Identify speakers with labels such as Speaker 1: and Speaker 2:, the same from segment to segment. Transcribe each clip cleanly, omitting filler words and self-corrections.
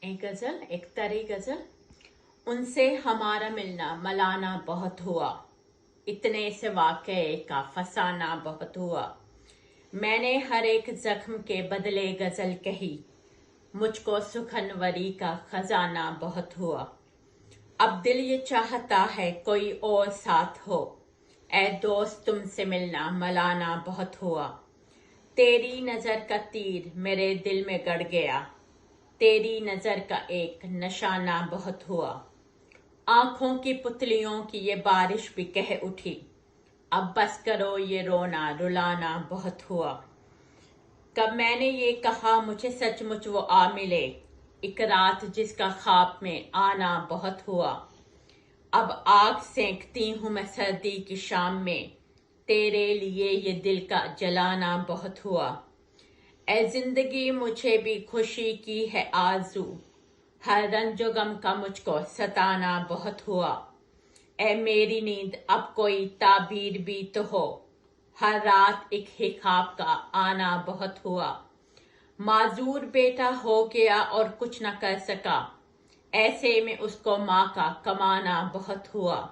Speaker 1: ایک غزل، ایک طرح غزل۔ ان سے ہمارا ملنا ملانا بہت ہوا، اتنے سے واقعے کا فسانہ بہت ہوا۔ میں نے ہر ایک زخم کے بدلے غزل کہی، مجھ کو سخنوری کا خزانہ بہت ہوا۔ اب دل یہ چاہتا ہے کوئی اور ساتھ ہو، اے دوست تم سے ملنا ملانا بہت ہوا۔ تیری نظر کا تیر میرے دل میں گڑ گیا، تیری نظر کا ایک نشانہ بہت ہوا۔ آنکھوں کی پتلیوں کی یہ بارش بھی کہہ اٹھی، اب بس کرو یہ رونا رلانا بہت ہوا۔ کب میں نے یہ کہا مجھے سچ مچ وہ آ ملے، ایک رات جس کا خواب میں آنا بہت ہوا۔ اب آگ سینکتی ہوں میں سردی کی شام میں، تیرے لیے یہ دل کا جلانا بہت ہوا۔ اے زندگی مجھے بھی خوشی کی ہے آرزو، ہر رنج و غم کا مجھ کو ستانا بہت ہوا۔ اے میری نیند اب کوئی تعبیر بھی تو ہو، ہر رات ایک ہی خواب کا آنا بہت ہوا۔ معذور بیٹا ہو گیا اور کچھ نہ کر سکا، ایسے میں اس کو ماں کا کمانا بہت ہوا۔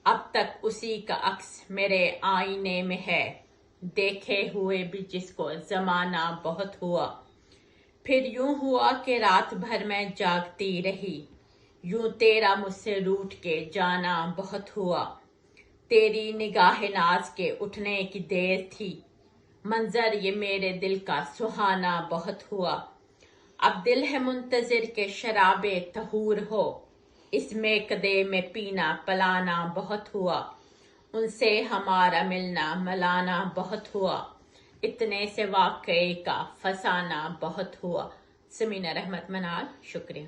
Speaker 1: اب تک اسی کا عکس میرے آئینے میں ہے، دیکھے ہوئے بھی جس کو زمانہ بہت ہوا۔ پھر یوں ہوا کہ رات بھر میں جاگتی رہی، یوں تیرا مجھ سے روٹھ کے جانا بہت ہوا۔ تیری نگاہ ناز کے اٹھنے کی دیر تھی، منظر یہ میرے دل کا سہانا بہت ہوا۔ اب دل ہے منتظر کہ شراب طہور ہو، اس میکدے میں پینا پلانا بہت ہوا۔ ان سے ہمارا ملنا ملانا بہت ہوا، اتنے سے واقعے کا فسانہ بہت ہوا۔ سمینہ رحمت منال، شکریہ۔